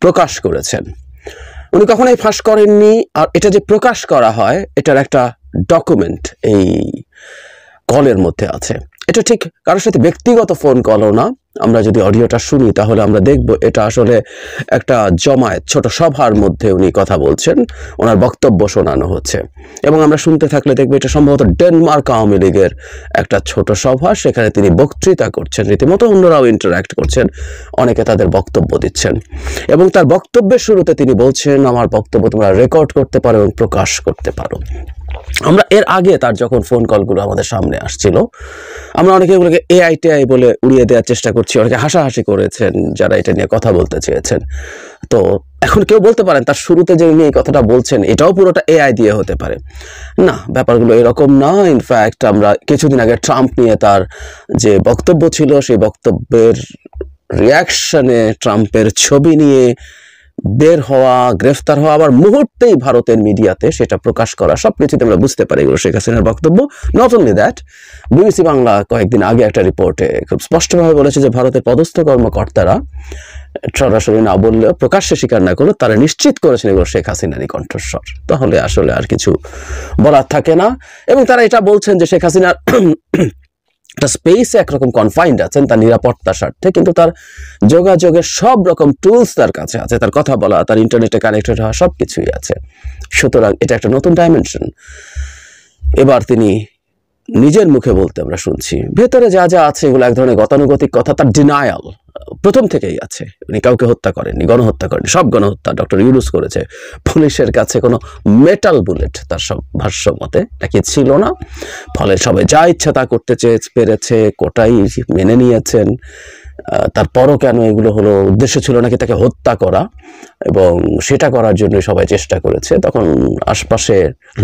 প্রকাশ করেছেন। উনি কখনোই ফাঁস করেননি, আর এটা যে প্রকাশ করা হয় এটার একটা ডকুমেন্ট এই কলের মধ্যে আছে। এটা ঠিক কারোর সাথে ব্যক্তিগত ফোন কলও না। আমরা যদি অডিওটা শুনি তাহলে আমরা দেখব এটা আসলে একটা জমায়েত, ছোট সভার মধ্যে উনি কথা বলছেন, ওনার বক্তব্য শোনানো হচ্ছে। এবং আমরা শুনতে থাকলে দেখবো এটা সম্ভবত ডেনমার্ক আওয়ামী লীগের একটা ছোট সভা, সেখানে তিনি বক্তৃতা করছেন, রীতিমতো অন্যরাও ইন্টারাক্ট করছেন, অনেকে তাদের বক্তব্য দিচ্ছেন। এবং তার বক্তব্যের শুরুতে তিনি বলছেন, আমার বক্তব্য তোমরা রেকর্ড করতে পারো এবং প্রকাশ করতে পারো। আমরা এর আগে তার যখন ফোন কলগুলো আমাদের সামনে আসছিল, আমরা অনেকে এগুলোকে এআই বলে উড়িয়ে দেওয়ার চেষ্টা করছি, অনেকে হাসাহাসি করেছেন যারা এটা নিয়ে কথা বলতে চেয়েছেন। তো এখন কেউ বলতে পারেন তার শুরুতে যে উনি এই কথাটা বলছেন এটাও পুরোটা এআই দিয়ে হতে পারে। না, ব্যাপারগুলো এরকম না। ইনফ্যাক্ট আমরা কিছুদিন আগে ট্রাম্প নিয়ে তার যে বক্তব্য ছিল, সেই বক্তব্যের রিয়াকশনে ট্রাম্পের ছবি নিয়ে বের হওয়া, গ্রেফতার হওয়া, আবার মুহূর্তেই ভারতের মিডিয়াতে সেটা প্রকাশ করা, সবকিছুতে আমরা বুঝতে পারি এগুলো শেখ হাসিনার বক্তব্য। Not only that, BBC Bangla কয়েকদিন আগে একটা রিপোর্টে খুব স্পষ্টভাবে বলেছে যে ভারতের পদস্থ কর্মকর্তারা সরাসরি না বললেও, প্রকাশ্যে স্বীকার না করলেও, তারা নিশ্চিত করেছেন এগুলো শেখ হাসিনারই কণ্ঠস্বর। তাহলে আসলে আর কিছু বলার থাকে না। এবং তারা এটা বলছেন যে শেখ হাসিনার একটা স্পেসে একরকম কনফাইন্ড আছেন তার নিরাপত্তার স্বার্থে, কিন্তু তার যোগাযোগের সব রকম টুলস তার কাছে আছে, তার কথা বলা, তার ইন্টারনেটে কানেক্টেড হওয়া সব কিছুই আছে। সুতরাং এটা একটা নতুন ডাইমেনশন এবার তিনি নিজের মুখে বলতে আমরা শুনছি। ভেতরে যা যা আছে এগুলো এক ধরনের গতানুগতিক কথা, তার ডিনায়াল প্রথম থেকেই আছে। উনি কাউকে হত্যা করেননি, গণহত্যা করেননি, সব গণহত্যা ডক্টর ইউনূস করেছে। পুলিশের কাছে কোনো মেটাল বুলেট তার সব ভাষ্য মতে নাকি ছিল না, ফলে সবাই যা ইচ্ছা তা করতে পেরেছে, কোটাই মেনে নিয়েছেন। তারপরও কেন এগুলো হলো, উদ্দেশ্য ছিল নাকি তাকে হত্যা করা, এবং সেটা করার জন্য সবাই চেষ্টা করেছে। তখন আশপাশে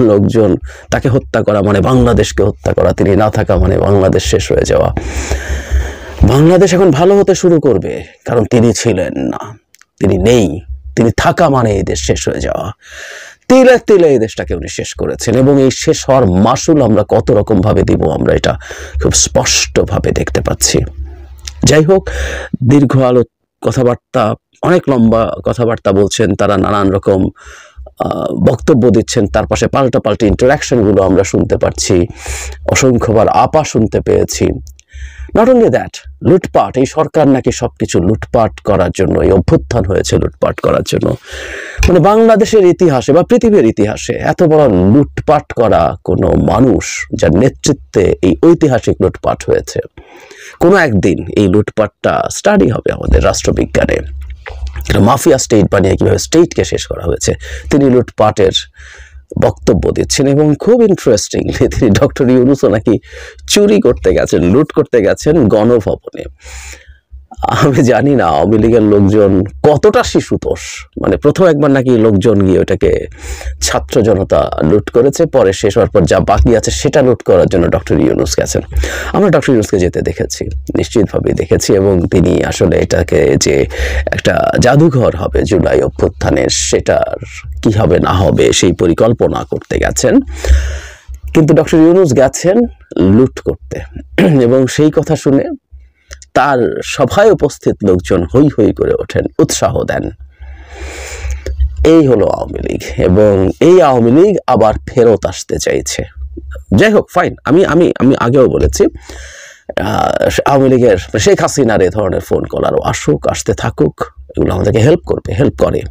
লোকজন তাকে হত্যা করা মানে বাংলাদেশকে হত্যা করা, তিনি না থাকা মানে বাংলাদেশ শেষ হয়ে যাওয়া, বাংলাদেশ এখন ভালো হতে শুরু করবে, কারণ তিনি ছিলেন না, তিনি নেই, তিনি থাকা মানে এই দেশ শেষ হয়ে যাওয়া। তিলে তিলে এই দেশটাকে উনি শেষ করেছেন, এবং এই শেষ হওয়ার মাসুল আমরা কত রকম ভাবে দিব আমরা এটা খুব স্পষ্টভাবে দেখতে পাচ্ছি। যাই হোক, দীর্ঘ আলো কথাবার্তা, অনেক লম্বা কথাবার্তা বলছেন তারা, নানান রকম বক্তব্য দিচ্ছেন, তার পাশে পাল্টাপাল্টি ইন্টারাকশনগুলো আমরা শুনতে পাচ্ছি, অসংখ্যবার আপা শুনতে পেয়েছি। নট অনলি দ্যাট, লুটপাট, এই সরকার নাকি সবকিছু লুটপাট করার জন্য, এই অভ্যুত্থান হয়েছে লুটপাট করার জন্য। মানে বাংলাদেশের ইতিহাসে বা পৃথিবীর ইতিহাসে এত বড় লুটপাট করা কোনো মানুষ যার নেতৃত্বে এই ঐতিহাসিক লুটপাট হয়েছে, কোনো একদিন এই লুটপাটটা স্টাডি হবে আমাদের রাষ্ট্রবিজ্ঞানে। মাফিয়া স্টেট বানিয়ে কিভাবে স্টেটকে শেষ করা হয়েছে, তিনি লুটপাটের বক্তব্য দিচ্ছেন। এবং খুব ইন্টারেস্টিং, তিনি ডক্টর ইউনূসও নাকি চুরি করতে গেছেন, লুট করতে গেছেন গণভবনে। আমি জানি না আওয়ামী লীগের লোকজন কতটা শিশুতোষ, মানে প্রথম একবার নাকি লোকজন গিয়ে ওটাকে ছাত্র জনতা লুট করেছে, পরে শেষ হওয়ার পর যা বাকি আছে সেটা লুট করার জন্য ডক্টর ইউনূস গেছেন। আমরা ডক্টর ইউনূসকে যেতে দেখেছি, নিশ্চিতভাবে দেখেছি, এবং তিনি আসলে এটাকে যে একটা জাদুঘর হবে জুলাই অভ্যুত্থানের, সেটার কি হবে না হবে সেই পরিকল্পনা করতে গেছেন। কিন্তু ডক্টর ইউনূস গেছেন লুট করতে, এবং সেই কথা শুনে তার সভায় উপস্থিত লোকজন হই হই করে ওঠেন, উৎসাহ দেন। এই হলো আওয়ামী লীগ, এবং এই আওয়ামী লীগ আবার ফেরত আসতে চাইছে। যাই হোক, ফাইন, আমি আমি আমি আগেও বলেছি আওয়ামী লীগের শেখ হাসিনার এ ধরনের ফোন কল আরো আসুক, আসতে থাকুক, এগুলো আমাদেরকে হেল্প করবে, হেল্প করে।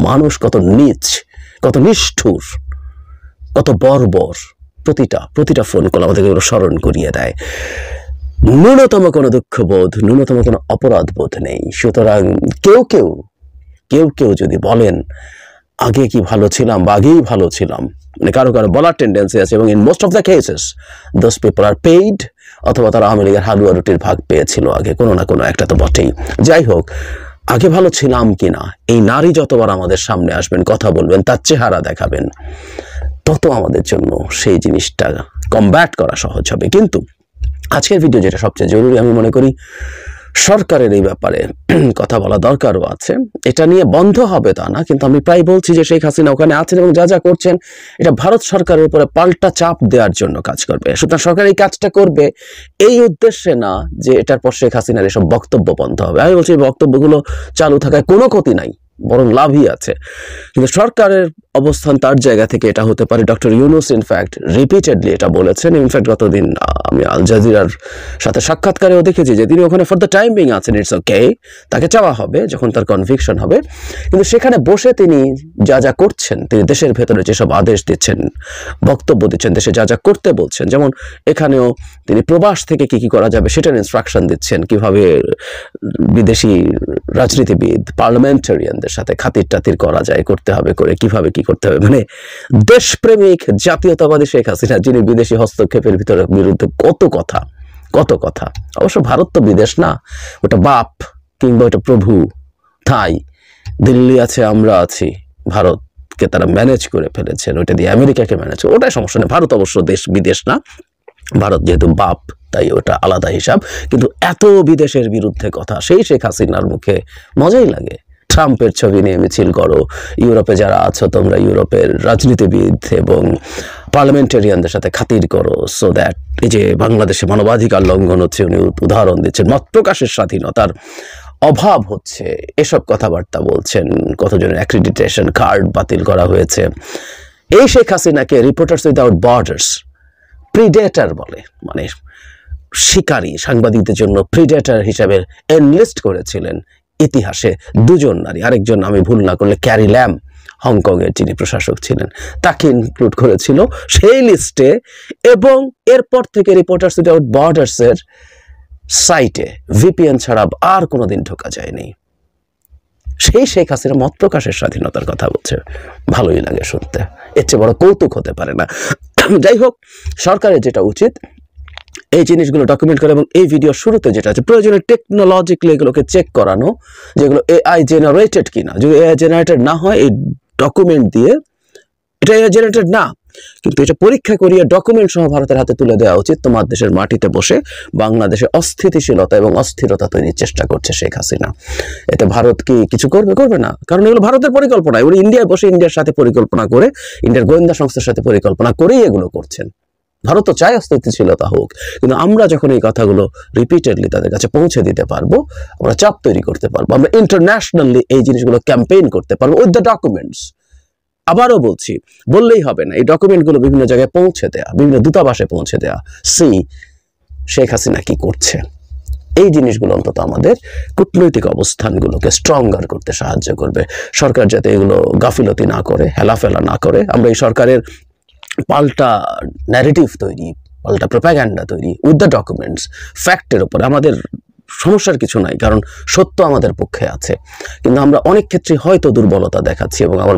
মানুষ কত নীচ, কত নিষ্ঠুর, কত বর্বর, প্রতিটা ফোন কল আমাদেরকে এগুলো স্মরণ করিয়ে দেয়। ন্যূনতম কোনো দুঃখবোধ, ন্যূনতম কোনো অপরাধ বোধ নেই। সুতরাং কেউ কেউ যদি বলেন আগে কি ভালো ছিলাম বা আগেই ভালো ছিলাম, মানে কারো বলার টেন্ডেন্সি আছে, এবং in most of the cases those people are paid, অথবা তারা আওয়ামী লীগের হালুয়া রুটির ভাগ পেয়েছিল আগে, কোনো না কোনো একটা তো বটেই। যাই হোক, আগে ভালো ছিলাম কিনা, এই নারী যতবার আমাদের সামনে আসবেন, কথা বলবেন, তার চেহারা দেখাবেন, তত আমাদের জন্য সেই জিনিসটা কমব্যাট করা সহজ হবে। কিন্তু আজকের ভিডিও যেটা সবচেয়ে জরুরি আমি মনে করি, সরকারের এই ব্যাপারে কথা বলা দরকারও আছে। এটা নিয়ে বন্ধ হবে তা না, কিন্তু আমি প্রায় বলছি যে শেখ হাসিনা ওখানে আছেন এবং যা যা করছেন এটা ভারত সরকারের উপরে পাল্টা চাপ দেওয়ার জন্য কাজ করবে। সুতরাং সরকার এই কাজটা করবে এই উদ্দেশ্যে না যে এটার পর শেখ হাসিনার এসব বক্তব্য বন্ধ হবে। আমি বলছি এই বক্তব্যগুলো চালু থাকায় কোনো ক্ষতি নাই, বরং লাভই আছে। কিন্তু সরকারের অবস্থান তার জায়গা থেকে এটা হতে পারে। ডক্টর ইউনুস ইনফ্যাক্ট রিপিটেডলি এটা বলেছেন। ইনফ্যাক্ট গতদিন আমি আল জাজিরার সাথে সাক্ষাৎকারেও দেখেছি যে তিনি ওখানে ফর দ্য টাইম বিং আছেন, ইটস ওকে, তাকে চাওয়া হবে যখন তার কনভিকশন হবে। কিন্তু সেখানে বসে তিনি যা যা করছেন, তিনি দেশের ভেতরে যেসব আদেশ দিচ্ছেন, বক্তব্য দিচ্ছেন, দেশে যা যা করতে বলছেন, যেমন এখানেও তিনি প্রবাস থেকে কি কি করা যাবে সেটার ইনস্ট্রাকশন দিচ্ছেন, কিভাবে বিদেশি রাজনীতিবিদ পার্লামেন্টারিয়ানদের সাথে খাতির টাতির করা যায়, করতে হবে, করে কিভাবে কি করতে হবে। মানে দেশপ্রেমিক জাতীয়তাবাদী শেখ হাসিনা, যিনি বিদেশি হস্তক্ষেপের বিরুদ্ধে কত কথা। অবশ্য ভারত তো বিদেশ না, ওটা বাপ কিংবা ওটা প্রভু, তাই দিল্লি আছে, আমরা আছি, ভারতকে তারা ম্যানেজ করে ফেলেছেন, ওটা দিয়ে আমেরিকাকে ম্যানেজ করে, ওটাই সমস্যা নেই। ভারত অবশ্য দেশ বিদেশ না, ভারত যেহেতু বাপ তাই ওটা আলাদা হিসাব। কিন্তু এত বিদেশের বিরুদ্ধে কথা সেই শেখ হাসিনার মুখে মজাই লাগে। ট্রাম্পের ছবি নিয়ে মিছিল করো, ইউরোপে যারা আছো তোমরা ইউরোপের রাজনীতিবিদ এবং পার্লামেন্টারিয়ানদের সাথে খাতির করো, সো দ্যাট এই যে বাংলাদেশে মানবাধিকার লঙ্ঘন হচ্ছে উনি উদাহরণ দিচ্ছেন, মত প্রকাশের স্বাধীনতার অভাব হচ্ছে, এসব কথাবার্তা বলছেন। কতজনের অ্যাক্রিডিটেশন কার্ড বাতিল করা হয়েছে। এই শেখ হাসিনাকে রিপোর্টার্স উইদাউট বর্ডার্স প্রিডেটার বলে, মানে শিকারী, সাংবাদিকদের জন্য প্রিডেটার হিসাবে এনলিস্ট করেছিলেন ইতিহাসে দুজন নারী, আরেকজন আমি ভুল না করলে ক্যারি ল্যাম, হংকংয়ের যিনি প্রশাসক ছিলেন, তাকে ইনক্লুড করেছিল সেই লিস্টে। এবং এরপর থেকে রিপোর্টার্স উইদাউট বর্ডার্সের সাইটে ভিপিএন ছাড়া আর কোনোদিন ঢোকা যায়নি। সেই শেখ হাসিনা মত প্রকাশের স্বাধীনতার কথা বলছে, ভালোই লাগে শুনতে, এর চেয়ে বড় কৌতুক হতে পারে না। যাই হোক, সরকারের যেটা উচিত এই জিনিসগুলো ডকুমেন্ট করে, এবং এই ভিডিও শুরুতে যেটা আছে প্রয়োজনে টেকনোলজিক্যালি এগুলোকে চেক করানো, যেগুলো এআই জেনারেটেড কিনা। যদি এআই জেনারেটেড না হয় এই ডকুমেন্ট দিয়ে, এটা এআই জেনারেটেড না কিন্তু এটা পরীক্ষা করিয়ে ডকুমেন্ট সহ ভারতের হাতে তুলে দেওয়া উচিত। তোমার দেশের মাটিতে বসে বাংলাদেশে অস্থিতিশীলতা এবং অস্থিরতা তৈরির চেষ্টা করছে শেখ হাসিনা। এতে ভারত কি কিছু করবে না, কারণ এগুলো ভারতের পরিকল্পনা। এগুলো ইন্ডিয়ায় বসে ইন্ডিয়ার সাথে পরিকল্পনা করে, ইন্ডিয়ার গোয়েন্দা সংস্থার সাথে পরিকল্পনা করেই এগুলো করছেন। ভারত তো চায় অস্থিতিশীলতা হোক, কিন্তু আমরা যখন এই কথাগুলো রিপিটেডলি তাদের কাছে পৌঁছে দিতে পারবো, আমরা চাপ তৈরি করতে পারবো, আমরা ইন্টারন্যাশনালি এই জিনিসগুলো ক্যাম্পেইন করতে পারবো উইথ দ্য ডকুমেন্টস। আবারও বলছি, বললেই হবে না, এই ডকুমেন্টগুলো বিভিন্ন জায়গায় পৌঁছে দেয়া, বিভিন্ন দূতাবাসে পৌঁছে দেয়া, শেখ হাসিনা কি করছে। এই জিনিসগুলো অন্তত আমাদের কূটনৈতিক অবস্থানগুলোকে স্ট্রঙ্গার করতে সাহায্য করবে। সরকার যাতে এগুলো গাফিলতি না করে, হেলাফেলা না করে। আমরা এই সরকারের পাল্টা ন্যারেটিভ তৈরি, পাল্টা প্রোপাগ্যান্ডা তৈরি উইথ দ্য ডকুমেন্টস, ফ্যাক্টের উপরে আমাদের সমস্যার কিছু নাই, কারণ সত্য আমাদের পক্ষে আছে। কিন্তু আমরা অনেক ক্ষেত্রে হয়তো দুর্বলতা দেখাচ্ছি, এবং আমার